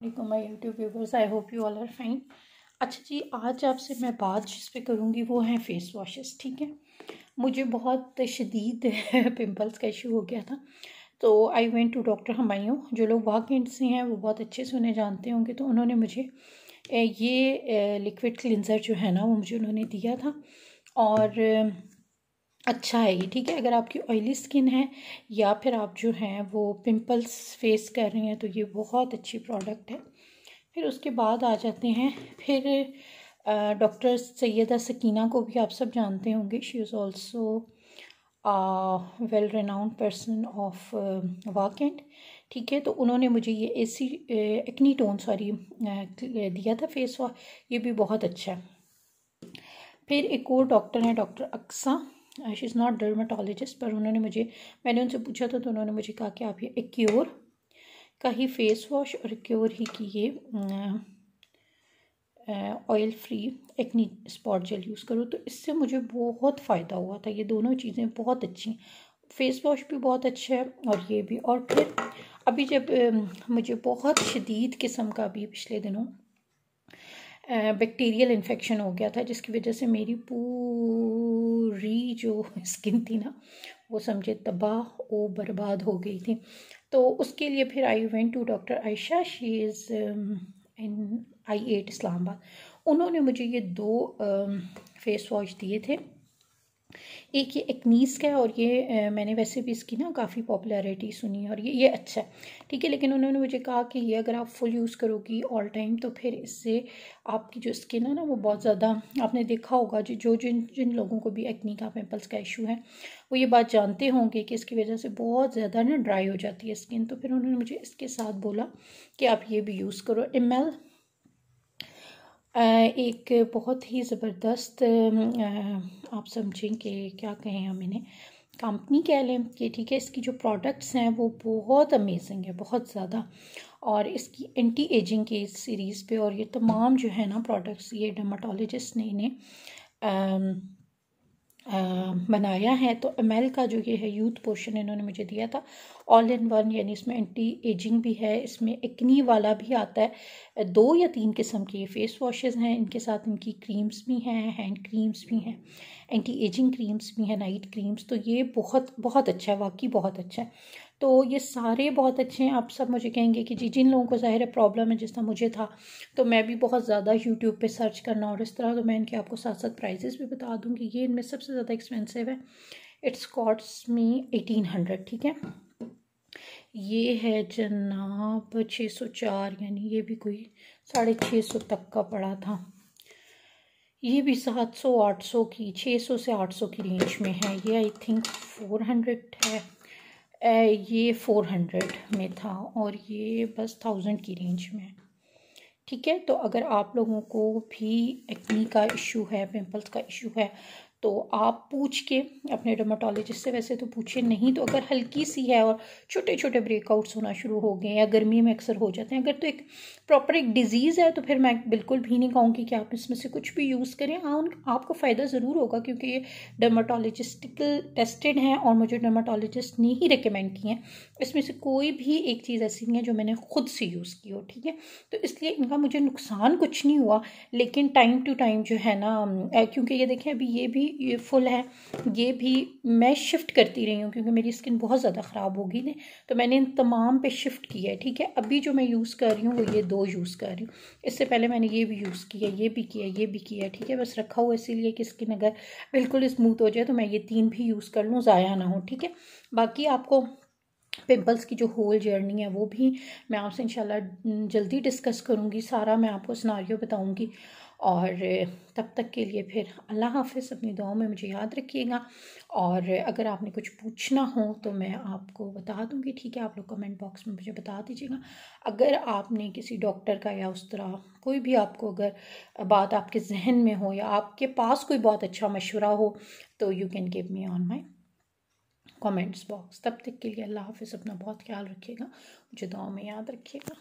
My YouTube viewers, I hope you all are fine. अच्छा जी, आज आपसे मैं बात जिस पे करूँगी वो है फेस वॉशेस। ठीक है, मुझे बहुत शदीद पिंपल्स का इशू हो गया था, तो I went to doctor Humayun. जो लोग वाकई से हैं वो बहुत अच्छे से उन्हें जानते होंगे। तो उन्होंने मुझे ये लिक्विड क्लिनज़र जो है ना वो मुझे उन्होंने दिया था, और अच्छा है ये। ठीक है, अगर आपकी ऑयली स्किन है या फिर आप जो हैं वो पिंपल्स फेस कर रही हैं तो ये बहुत अच्छी प्रोडक्ट है। फिर उसके बाद आ जाते हैं फिर डॉक्टर सैयदा सकीना को भी आप सब जानते होंगे। She is also well renowned person of weekend. ठीक है, तो उन्होंने मुझे ये एक्नीटोन दिया था फेस वॉश, ये भी बहुत अच्छा है। फिर एक और डॉक्टर हैं, doctor Aqsa. She is not dermatologist, पर मैंने उनसे पूछा था तो उन्होंने मुझे कहा कि आप ये एक्योर का ही फेस वॉश और एक्योर ही की ये oil free acne spot gel use करो। तो इससे मुझे बहुत फ़ायदा हुआ था। ये दोनों चीज़ें बहुत अच्छी, फेस वॉश भी बहुत अच्छा है और ये भी। और फिर अभी जब मुझे बहुत शदीद किस्म का अभी पिछले दिनों बैक्टीरियल इन्फेक्शन हो गया था, जिसकी वजह से मेरी पूरी जो स्किन थी ना वो समझे तबाह और बर्बाद हो गई थी। तो उसके लिए फिर I went to doctor Ayesha. She is in I8 Islamabad. उन्होंने मुझे ये 2 फेस वॉश दिए थे। एक ये एक्नीस का है, और ये मैंने वैसे भी इसकी ना काफ़ी पॉपुलैरिटी सुनी है, और ये अच्छा है। ठीक है, लेकिन उन्होंने मुझे कहा कि ये अगर आप फुल यूज़ करोगी ऑल टाइम तो फिर इससे आपकी जो स्किन है ना वो बहुत ज़्यादा, आपने देखा होगा जिन लोगों को भी एक्नी का पिंपल्स का इशू है वो ये बात जानते होंगे कि इसकी वजह से बहुत ज़्यादा ना ड्राई हो जाती है स्किन। तो फिर उन्होंने मुझे इसके साथ बोला कि आप ये भी यूज़ करो। ML एक बहुत ही ज़बरदस्त, आप समझें कि क्या कहें हम इन्हें, कंपनी कह लें कि ठीक है, इसकी जो प्रोडक्ट्स हैं वो बहुत अमेजिंग है, बहुत ज़्यादा। और इसकी एंटी एजिंग की सीरीज़ पे, और ये तमाम जो है ना प्रोडक्ट्स ये डर्माटोलॉजिस्ट ने इन्हें बनाया है। तो ML का जो ये है यूथ पोर्शन इन्होंने मुझे दिया था, ऑल इन वन, यानी इसमें एंटी एजिंग भी है, इसमें एक्नी वाला भी आता है। 2 या 3 किस्म के ये फेस वॉशेज़ हैं, इनके साथ इनकी क्रीम्स भी हैं, हैंड क्रीम्स भी हैं, एंटी एजिंग क्रीम्स भी हैं, नाइट क्रीम्स। तो ये बहुत बहुत अच्छा है, वाकई बहुत अच्छा है। तो ये सारे बहुत अच्छे हैं। आप सब मुझे कहेंगे कि जी, जिन लोगों को ज़ाहिर है प्रॉब्लम है जिस तरह मुझे था, तो मैं भी बहुत ज़्यादा यूट्यूब पे सर्च करना और इस तरह, तो मैं इनके आपको साथ साथ प्राइजेस भी बता दूँगी। ये इनमें सबसे ज़्यादा एक्सपेंसिव है, इट्स कॉस्ट मी 1800। ठीक है, ये है जनाब 604, यानी ये भी कोई 650 तक का पड़ा था। ये भी 700-800 की, 600 से 800 की रेंज में है। ये आई थिंक 400 है। ये 400 में था, और ये बस 1000 की रेंज में। ठीक है, तो अगर आप लोगों को भी एक्नी का इशू है, पिंपल्स का इशू है, तो आप पूछ के अपने डर्माटोलॉजिस्ट से, वैसे तो पूछे नहीं, तो अगर हल्की सी है और छोटे छोटे ब्रेकआउट्स होना शुरू हो गए या गर्मी में अक्सर हो जाते हैं, अगर तो एक प्रॉपर एक डिजीज़ है, तो फिर मैं बिल्कुल भी नहीं कहूँगी कि आप इसमें से कुछ भी यूज़ करें। हाँ, आपको फ़ायदा ज़रूर होगा, क्योंकि ये डर्माटोलॉजिस्टिकल टेस्टेड हैं और मुझे डर्माटोलॉजिस्ट ने ही रिकमेंड किए हैं। इसमें से कोई भी एक चीज़ ऐसी नहीं है जो मैंने खुद से यूज़ की हो। ठीक है, तो इसलिए इनका मुझे नुकसान कुछ नहीं हुआ, लेकिन टाइम टू टाइम जो है ना, क्योंकि ये देखें अभी ये फुल है, ये भी मैं शिफ्ट करती रही हूँ क्योंकि मेरी स्किन बहुत ज़्यादा ख़राब होगी ना, तो मैंने इन तमाम पे शिफ्ट किया है। ठीक है, अभी जो मैं यूज़ कर रही हूँ वो ये 2 यूज़ कर रही हूँ। इससे पहले मैंने ये भी यूज़ किया, ये भी किया, ये भी किया। ठीक है, बस रखा हुआ इसीलिए कि स्किन अगर बिल्कुल स्मूथ हो जाए तो मैं ये 3 भी यूज़ कर लूँ, ज़ाया ना हो। ठीक है, बाकी आपको पिंपल्स की जो होल जर्नी है वो भी मैं आपसे इंशाल्लाह जल्दी डिस्कस करूँगी, सारा मैं आपको सिनारियो बताऊँगी। और तब तक के लिए फिर अल्लाह हाफ़िज़, अपनी दुआओं में मुझे याद रखिएगा। और अगर आपने कुछ पूछना हो तो मैं आपको बता दूँगी। ठीक है, आप लोग कमेंट बॉक्स में मुझे बता दीजिएगा। अगर आपने किसी डॉक्टर का या उस तरह कोई भी आपको अगर बात आपके जहन में हो या आपके पास कोई बहुत अच्छा मशवरा हो, तो you can give me on my comments box. तब तक के लिए अल्लाह हाफ़िज़, अपना बहुत ख्याल रखिएगा, मुझे दुआ में याद रखिएगा।